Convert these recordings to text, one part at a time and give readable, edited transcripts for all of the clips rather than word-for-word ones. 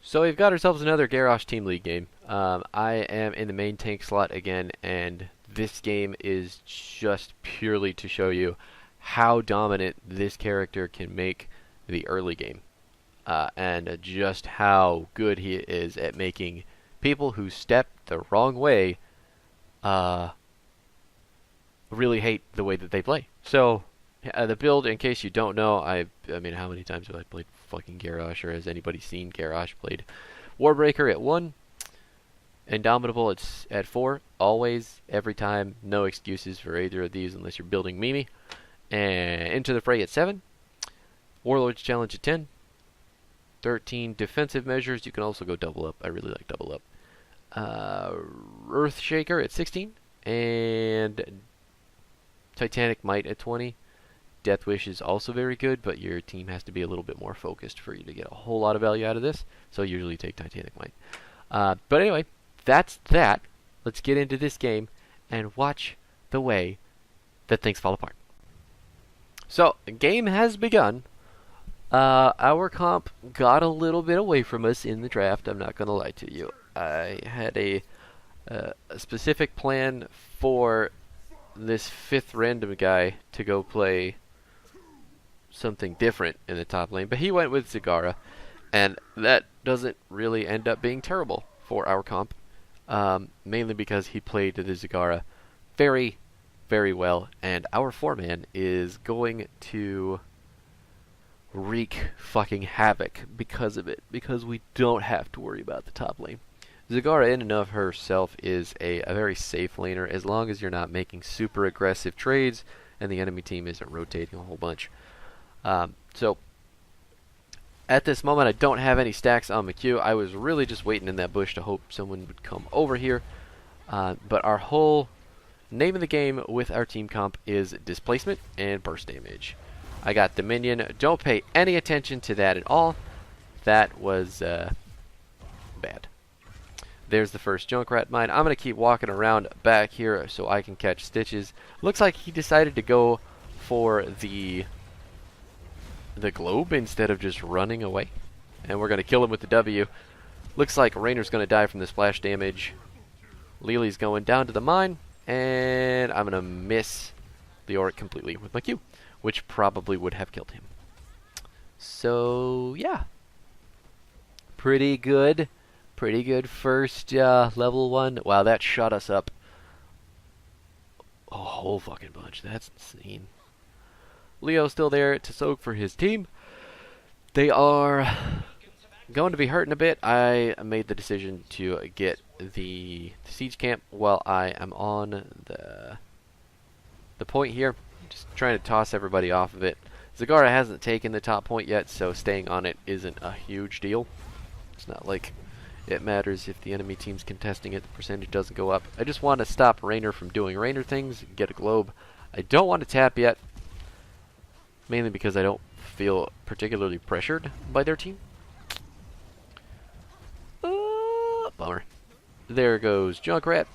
So we've got ourselves another Garrosh Team League game. I am in the main tank slot again, and this game is just purely to show you how dominant this character can make the early game, and just how good he is at making people who step the wrong way really hate the way that they play. So the build, in case you don't know, I mean, how many times have I played fucking Garrosh, or has anybody seen Garrosh played? Warbreaker at 1, Indomitable at 4, always, every time, no excuses for either of these unless you're building Mimi. And Into the Fray at 7, Warlord's Challenge at 10, 13 defensive measures. You can also go double up. I really like double up. Earthshaker at 16, and Titanic Might at 20. Death Wish is also very good, but your team has to be a little bit more focused for you to get a whole lot of value out of this. So usually take Titanic Might. But anyway, that's that. Let's get into this game and watch the way that things fall apart. So, the game has begun. Our comp got a little bit away from us in the draft, I'm not going to lie to you. I had a specific plan for this 5th random guy to go play something different in the top lane, but he went with Zagara, and that doesn't really end up being terrible for our comp, mainly because he played the Zagara very, very well, and our 4-man is going to wreak fucking havoc because of it, because we don't have to worry about the top lane. Zagara in and of herself is a very safe laner as long as you're not making super aggressive trades and the enemy team isn't rotating a whole bunch. So at this moment I don't have any stacks on McHugh. I was really just waiting in that bush to hope someone would come over here. But our whole name of the game with our team comp is displacement and burst damage. I got Dominion. Don't pay any attention to that at all. That was bad. There's the first Junkrat mine. I'm going to keep walking around back here so I can catch Stitches. Looks like he decided to go for the globe instead of just running away. And we're going to kill him with the W. Looks like Rainer's going to die from the splash damage. Lily's going down to the mine. And I'm going to miss the Auric completely with my Q, which probably would have killed him. So, yeah. Pretty good. Pretty good first level 1. Wow, that shot us up a whole fucking bunch. That's insane. Leo's still there to soak for his team. They are going to be hurting a bit. I made the decision to get the siege camp while I am on the point here. Just trying to toss everybody off of it. Zagara hasn't taken the top point yet, so staying on it isn't a huge deal. It's not like it matters if the enemy team's contesting it, the percentage doesn't go up. I just want to stop Rainer from doing Rainer things, get a globe. I don't want to tap yet, mainly because I don't feel particularly pressured by their team. Bummer. There goes Junkrat.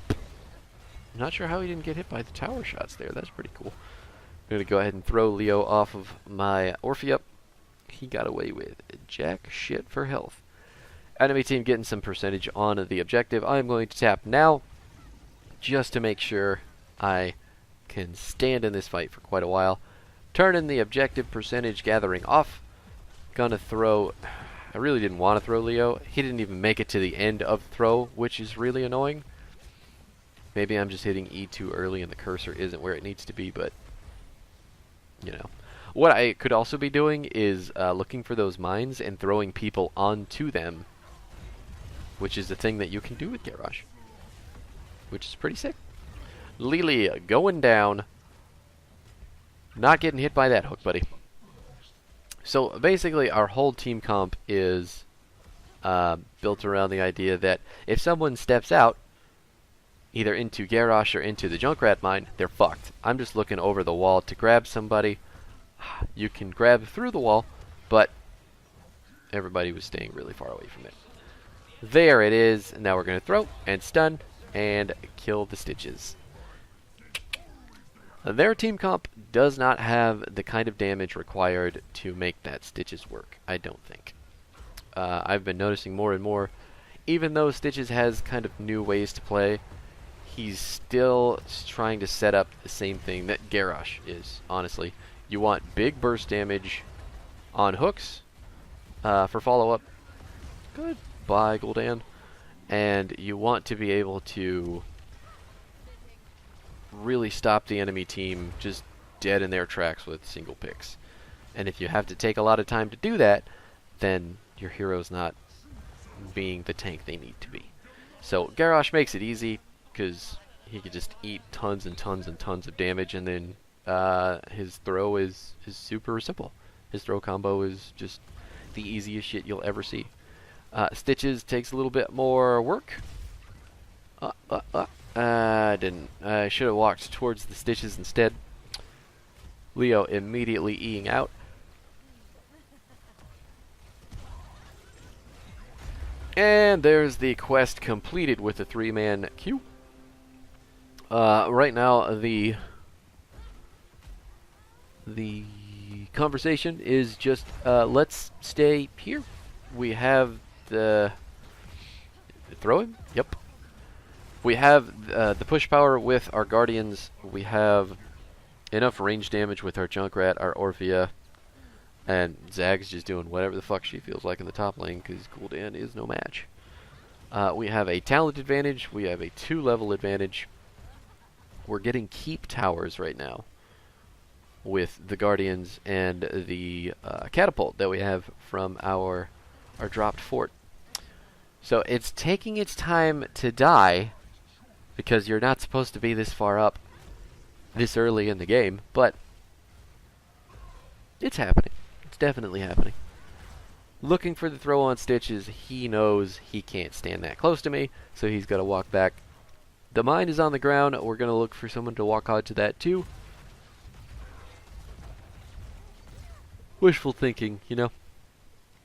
I'm not sure how he didn't get hit by the tower shots there. That's pretty cool. I'm going to go ahead and throw Leo off of my Orpheus. He got away with jack shit for health. Enemy team getting some percentage on the objective. I'm going to tap now just to make sure I can stand in this fight for quite a while. Turning the objective percentage gathering off. Gonna throw... I really didn't want to throw Leo. He didn't even make it to the end of the throw, which is really annoying. Maybe I'm just hitting E too early and the cursor isn't where it needs to be, but... you know. What I could also be doing is looking for those mines and throwing people onto them, which is the thing that you can do with Garrosh, which is pretty sick. Lily going down. Not getting hit by that hook, buddy. So basically our whole team comp is built around the idea that if someone steps out, either into Garrosh or into the Junkrat mine, they're fucked. I'm just looking over the wall to grab somebody. You can grab through the wall, but everybody was staying really far away from it. There it is. Now we're going to throw and stun and kill the Stitches. Their team comp does not have the kind of damage required to make that Stitches work, I don't think. I've been noticing more and more, even though Stitches has kind of new ways to play, he's still trying to set up the same thing that Garrosh is, honestly. You want big burst damage on hooks for follow-up. Goodbye, Gul'dan. And you want to be able to really stop the enemy team just dead in their tracks with single picks. And if you have to take a lot of time to do that, then your hero's not being the tank they need to be. So Garrosh makes it easy because he could just eat tons and tons and tons of damage, and then his throw is super simple. His throw combo is just the easiest shit you'll ever see. Stitches takes a little bit more work. I didn't. I should have walked towards the Stitches instead. Leo immediately E'ing out. And there's the quest completed with a 3-man queue. Right now, the conversation is just, let's stay here. We have the... Throw him? Yep. We have the push power with our Guardians. We have enough range damage with our Junkrat, our Orphea, and Zag's just doing whatever the fuck she feels like in the top lane because Gul'dan is no match. We have a talent advantage. We have a 2-level advantage. We're getting keep towers right now with the Guardians and the catapult that we have from our dropped fort. So it's taking its time to die because you're not supposed to be this far up this early in the game, but it's happening. It's definitely happening. Looking for the throw on Stitches. He knows he can't stand that close to me, so he's got to walk back. The mine is on the ground. We're going to look for someone to walk onto that too. Wishful thinking, you know.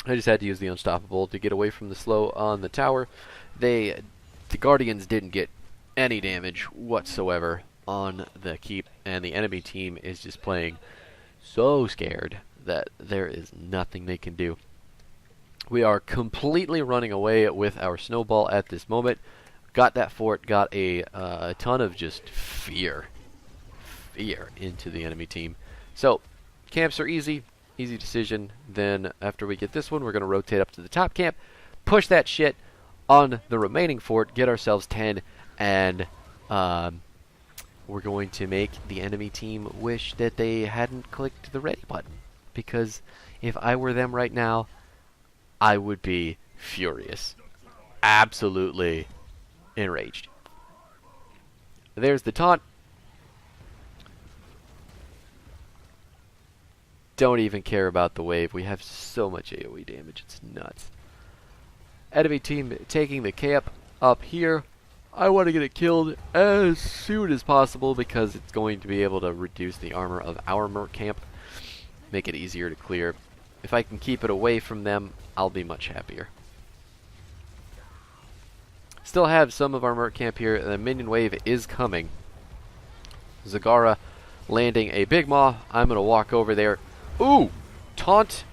I just had to use the Unstoppable to get away from the slow on the tower. The Guardians didn't get any damage whatsoever on the keep, and the enemy team is just playing so scared that there is nothing they can do. We are completely running away with our snowball at this moment. Got that fort, got a ton of just fear into the enemy team. So, camps are easy decision. Then after we get this one, we're going to rotate up to the top camp, push that shit on the remaining fort, get ourselves 10, and we're going to make the enemy team wish that they hadn't clicked the ready button. Because if I were them right now, I would be furious. Absolutely enraged. There's the taunt. Don't even care about the wave. We have so much AoE damage. It's nuts. Enemy team taking the camp up here. I want to get it killed as soon as possible because it's going to be able to reduce the armor of our merc camp. Make it easier to clear. If I can keep it away from them, I'll be much happier. Still have some of our merc camp here. The minion wave is coming. Zagara landing a big maw. I'm going to walk over there. Ooh! Taunt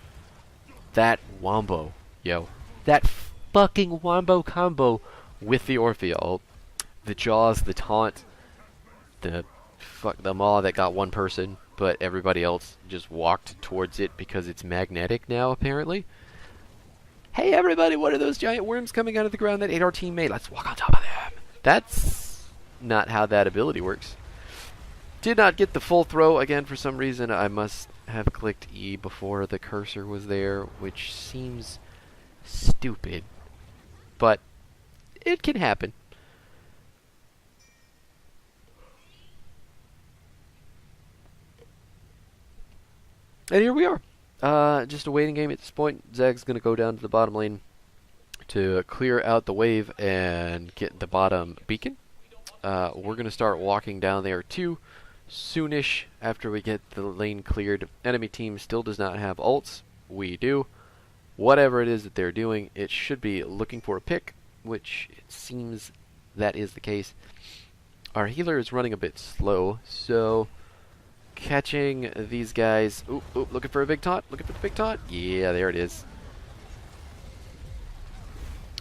that wombo. Yo. That fucking wombo combo with the Orphea ult. The jaws, the taunt, the maw that got one person, but everybody else just walked towards it because it's magnetic now, apparently. Hey everybody, what are those giant worms coming out of the ground that ate our teammate? Let's walk on top of them. That's not how that ability works. Did not get the full throw again for some reason. I must have clicked E before the cursor was there, which seems stupid, but it can happen. And here we are. Just a waiting game at this point. Zag's going to go down to the bottom lane to clear out the wave and get the bottom beacon. We're going to start walking down there too soonish after we get the lane cleared. Enemy team still does not have ults. We do. Whatever it is that they're doing, it should be looking for a pick, which it seems that is the case. Our healer is running a bit slow, so catching these guys. Oop, looking for a big taunt. Looking for the big taunt. Yeah, there it is.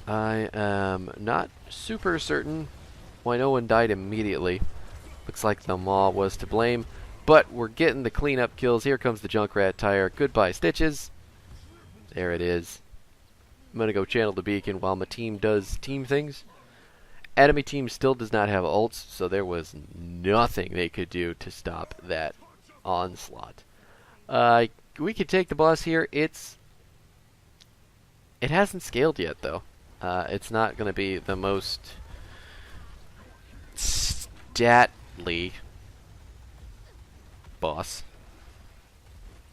I am not super certain why no one died immediately. Looks like the Maw was to blame, but we're getting the cleanup kills. Here comes the Junkrat tire. Goodbye, Stitches. There it is. I'm going to go channel the beacon while my team does team things. Enemy team still does not have ults, so there was nothing they could do to stop that onslaught. We could take the boss here. It hasn't scaled yet, though. It's not going to be the most statly boss.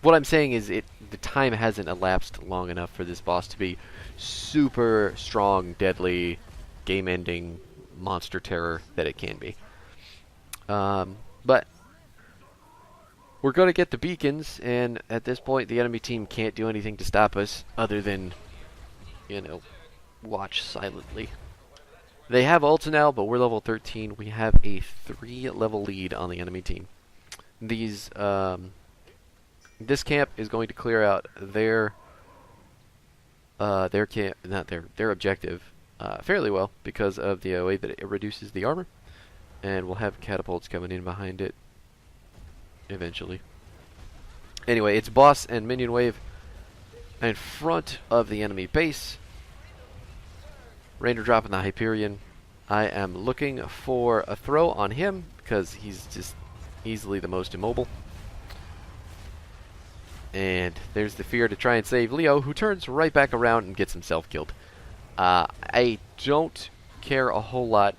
What I'm saying is the time hasn't elapsed long enough for this boss to be super strong, deadly, game-ending monster terror that it can be. But we're going to get the beacons, and at this point the enemy team can't do anything to stop us other than, watch silently. They have ults now, but we're level 13. We have a 3-level lead on the enemy team. This camp is going to clear out their objective fairly well because of the way that it reduces the armor, and we'll have catapults coming in behind it eventually. Anyway, it's boss and minion wave in front of the enemy base. Ranger dropping the Hyperion. I am looking for a throw on him because he's just easily the most immobile. And there's the fear to try and save Leo, who turns right back around and gets himself killed. I don't care a whole lot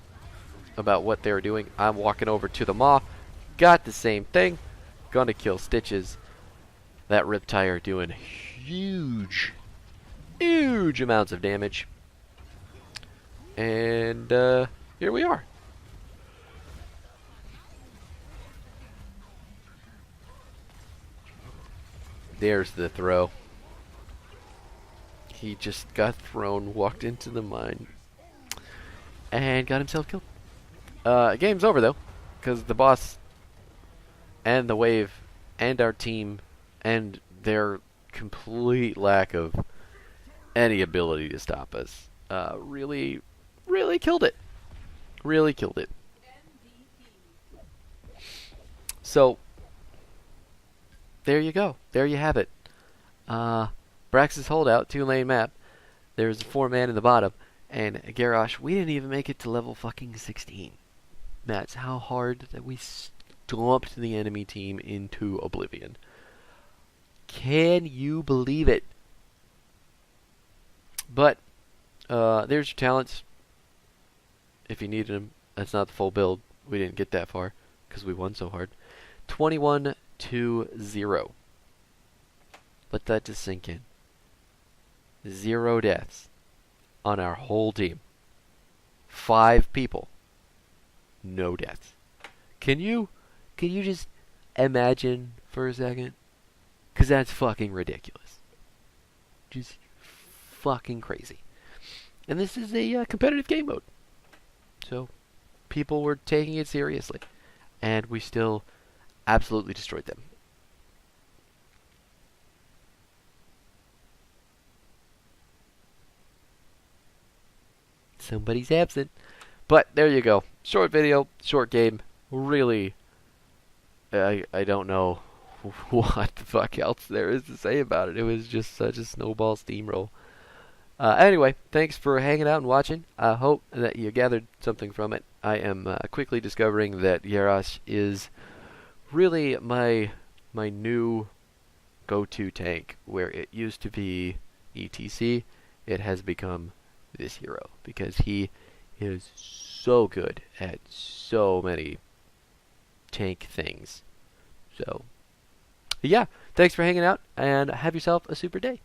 about what they're doing. I'm walking over to the Maw. Got the same thing. Gonna kill Stitches. That Riptire doing huge amounts of damage. And here we are. There's the throw. He just got thrown, walked into the mine, and got himself killed. Game's over though, because the boss and the wave and our team and their complete lack of any ability to stop us really killed it. Really killed it. So there you go. There you have it. Brax's holdout, 2-lane map. There's a 4-man in the bottom. And Garrosh, we didn't even make it to level fucking 16. That's how hard that we stomped the enemy team into oblivion. Can you believe it? But there's your talents. If you needed them, that's not the full build. We didn't get that far because we won so hard. 21-0. Let that just sink in. 0 deaths on our whole team. 5 people. No deaths. Can you just imagine for a second? Because that's fucking ridiculous. Just fucking crazy. And this is a competitive game mode. So people were taking it seriously. And we still absolutely destroyed them. Somebody's absent. But there you go. Short video, short game. Really, I don't know what the fuck else there is to say about it. It was just such a snowball steamroll. Anyway, thanks for hanging out and watching. I hope that you gathered something from it. I am quickly discovering that Garrosh is really my new go-to tank. Where it used to be ETC, it has become this hero because he is so good at so many tank things. So, yeah, thanks for hanging out and have yourself a super day.